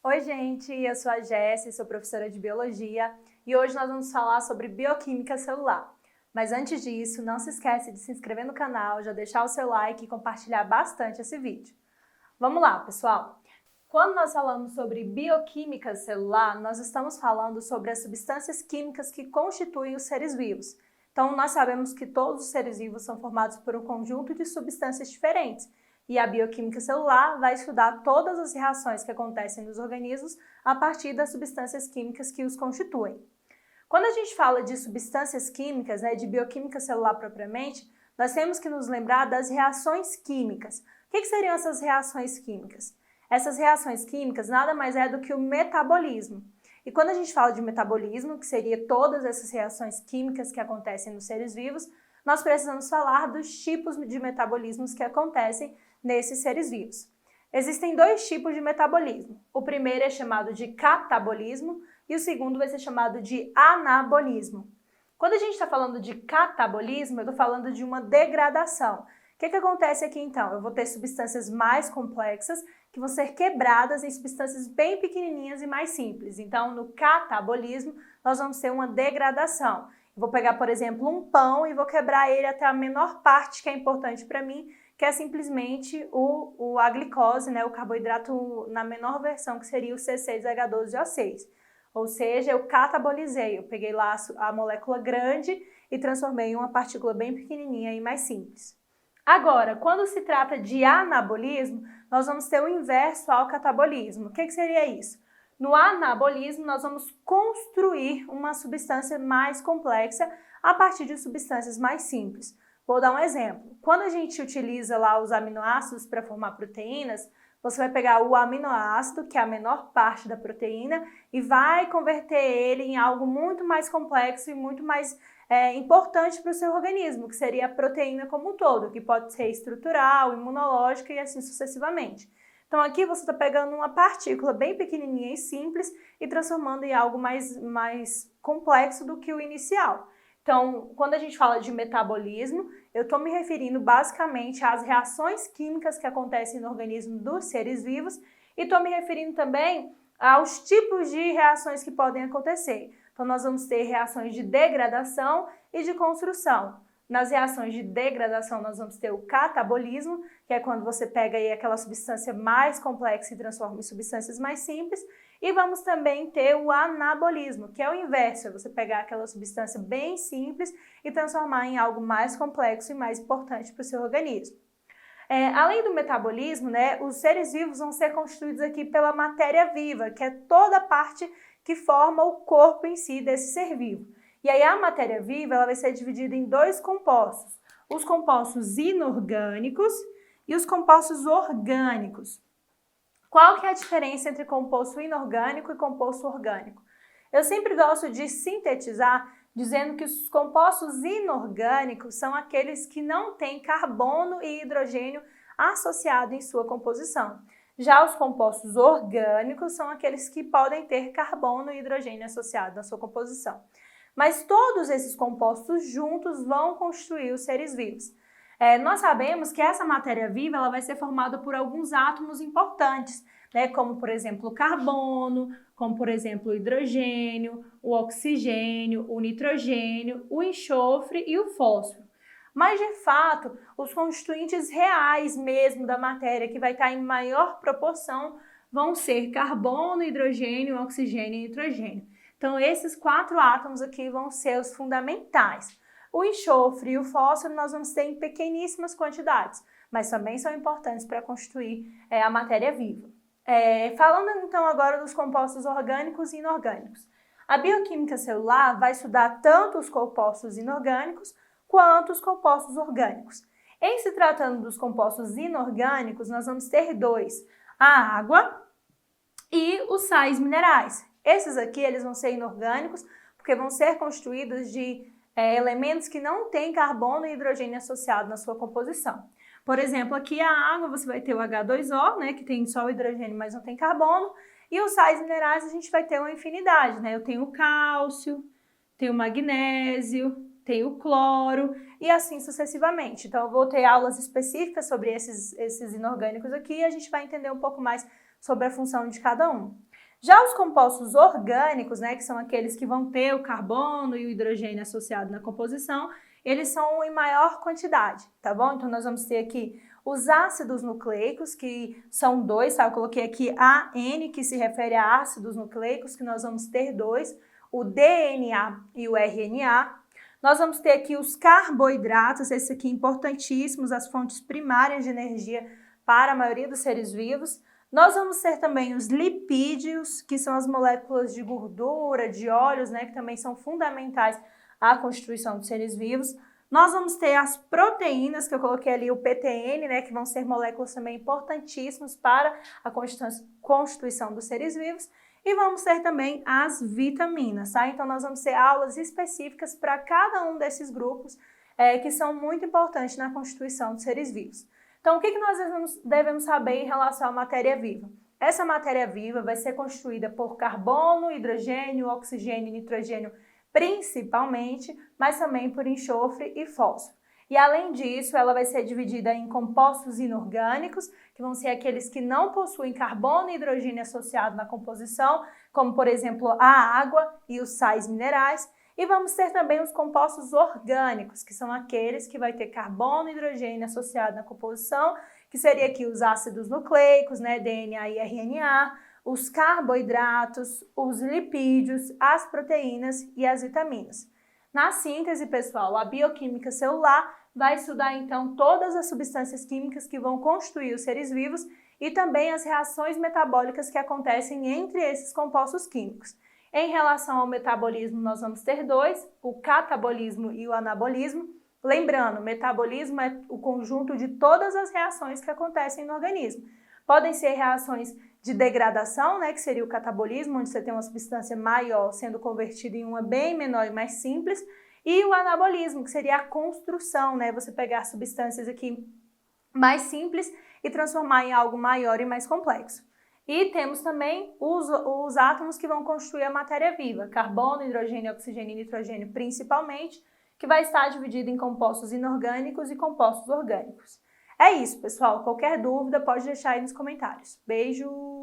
Oi, gente, eu sou a Jessi, sou professora de Biologia e hoje nós vamos falar sobre bioquímica celular. Mas antes disso, não se esquece de se inscrever no canal, já deixar o seu like e compartilhar bastante esse vídeo. Vamos lá, pessoal! Quando nós falamos sobre bioquímica celular, nós estamos falando sobre as substâncias químicas que constituem os seres vivos. Então, nós sabemos que todos os seres vivos são formados por um conjunto de substâncias diferentes. E a bioquímica celular vai estudar todas as reações que acontecem nos organismos a partir das substâncias químicas que os constituem. Quando a gente fala de substâncias químicas, de bioquímica celular propriamente, nós temos que nos lembrar das reações químicas. O que seriam essas reações químicas? Essas reações químicas nada mais é do que o metabolismo. E quando a gente fala de metabolismo, que seria todas essas reações químicas que acontecem nos seres vivos, nós precisamos falar dos tipos de metabolismos que acontecem nesses seres vivos. Existem dois tipos de metabolismo. O primeiro é chamado de catabolismo e o segundo vai ser chamado de anabolismo. Quando a gente está falando de catabolismo, eu estou falando de uma degradação. O que acontece aqui então? Eu vou ter substâncias mais complexas que vão ser quebradas em substâncias bem pequenininhas e mais simples. Então, no catabolismo, nós vamos ter uma degradação. Eu vou pegar, por exemplo, um pão e vou quebrar ele até a menor parte que é importante para mim, que é simplesmente a glicose, o carboidrato na menor versão, que seria o C6H12O6. Ou seja, eu catabolizei, eu peguei lá a molécula grande e transformei em uma partícula bem pequenininha e mais simples. Agora, quando se trata de anabolismo, nós vamos ter o inverso ao catabolismo. O que seria isso? No anabolismo, nós vamos construir uma substância mais complexa a partir de substâncias mais simples. Vou dar um exemplo. Quando a gente utiliza lá os aminoácidos para formar proteínas, você vai pegar o aminoácido, que é a menor parte da proteína, e vai converter ele em algo muito mais complexo e muito mais importante para o seu organismo, que seria a proteína como um todo, que pode ser estrutural, imunológica e assim sucessivamente. Então aqui você está pegando uma partícula bem pequenininha e simples e transformando em algo mais complexo do que o inicial. Então, quando a gente fala de metabolismo, eu estou me referindo basicamente às reações químicas que acontecem no organismo dos seres vivos e estou me referindo também aos tipos de reações que podem acontecer. Então, nós vamos ter reações de degradação e de construção. Nas reações de degradação, nós vamos ter o catabolismo, que é quando você pega aí aquela substância mais complexa e transforma em substâncias mais simples. E vamos também ter o anabolismo, que é o inverso, é você pegar aquela substância bem simples e transformar em algo mais complexo e mais importante para o seu organismo. Além do metabolismo, os seres vivos vão ser constituídos aqui pela matéria viva, que é toda a parte que forma o corpo em si desse ser vivo. E aí a matéria viva ela vai ser dividida em dois compostos, os compostos inorgânicos e os compostos orgânicos. Qual que é a diferença entre composto inorgânico e composto orgânico? Eu sempre gosto de sintetizar dizendo que os compostos inorgânicos são aqueles que não têm carbono e hidrogênio associado em sua composição. Já os compostos orgânicos são aqueles que podem ter carbono e hidrogênio associado na sua composição. Mas todos esses compostos juntos vão constituir os seres vivos. Nós sabemos que essa matéria viva ela vai ser formada por alguns átomos importantes, como por exemplo o carbono, como por exemplo o hidrogênio, o oxigênio, o nitrogênio, o enxofre e o fósforo. Mas de fato, os constituintes reais mesmo da matéria, que vai estar em maior proporção, vão ser carbono, hidrogênio, oxigênio e nitrogênio. Então esses 4 átomos aqui vão ser os fundamentais. O enxofre e o fósforo nós vamos ter em pequeníssimas quantidades, mas também são importantes para constituir a matéria viva. Falando então agora dos compostos orgânicos e inorgânicos. A bioquímica celular vai estudar tanto os compostos inorgânicos quanto os compostos orgânicos. Em se tratando dos compostos inorgânicos, nós vamos ter dois, a água e os sais minerais. Esses aqui eles vão ser inorgânicos porque vão ser constituídos de elementos que não têm carbono e hidrogênio associado na sua composição. Por exemplo, aqui a água você vai ter o H2O, que tem só o hidrogênio, mas não tem carbono. E os sais minerais a gente vai ter uma infinidade, Eu tenho o cálcio, tenho o magnésio, tenho o cloro e assim sucessivamente. Então eu vou ter aulas específicas sobre esses inorgânicos aqui e a gente vai entender um pouco mais sobre a função de cada um. Já os compostos orgânicos, né, que são aqueles que vão ter o carbono e o hidrogênio associado na composição, eles são em maior quantidade, tá bom? Então, nós vamos ter aqui os ácidos nucleicos, que são 2, tá? Eu coloquei aqui AN, que se refere a ácidos nucleicos, que nós vamos ter 2, o DNA e o RNA. Nós vamos ter aqui os carboidratos, esses aqui importantíssimos, as fontes primárias de energia para a maioria dos seres vivos. Nós vamos ter também os lipídios, que são as moléculas de gordura, de óleos, né, que também são fundamentais à constituição dos seres vivos. Nós vamos ter as proteínas, que eu coloquei ali o PTN, né, que vão ser moléculas também importantíssimas para a constituição dos seres vivos. E vamos ter também as vitaminas, tá? Então, nós vamos ter aulas específicas para cada um desses grupos, que são muito importantes na constituição dos seres vivos. Então, o que nós devemos saber em relação à matéria viva? Essa matéria viva vai ser constituída por carbono, hidrogênio, oxigênio e nitrogênio principalmente, mas também por enxofre e fósforo. E além disso, ela vai ser dividida em compostos inorgânicos, que vão ser aqueles que não possuem carbono e hidrogênio associado na composição, como por exemplo a água e os sais minerais. E vamos ter também os compostos orgânicos, que são aqueles que vai ter carbono e hidrogênio associado na composição, que seria aqui os ácidos nucleicos, né, DNA e RNA, os carboidratos, os lipídios, as proteínas e as vitaminas. Na síntese, pessoal, a bioquímica celular vai estudar então todas as substâncias químicas que vão constituir os seres vivos e também as reações metabólicas que acontecem entre esses compostos químicos. Em relação ao metabolismo, nós vamos ter 2, o catabolismo e o anabolismo. Lembrando, metabolismo é o conjunto de todas as reações que acontecem no organismo. Podem ser reações de degradação, né, que seria o catabolismo, onde você tem uma substância maior sendo convertida em uma bem menor e mais simples, e o anabolismo, que seria a construção, né, você pegar substâncias aqui mais simples e transformar em algo maior e mais complexo. E temos também os átomos que vão constituir a matéria viva, carbono, hidrogênio, oxigênio e nitrogênio principalmente, que vai estar dividido em compostos inorgânicos e compostos orgânicos. É isso, pessoal. Qualquer dúvida pode deixar aí nos comentários. Beijo!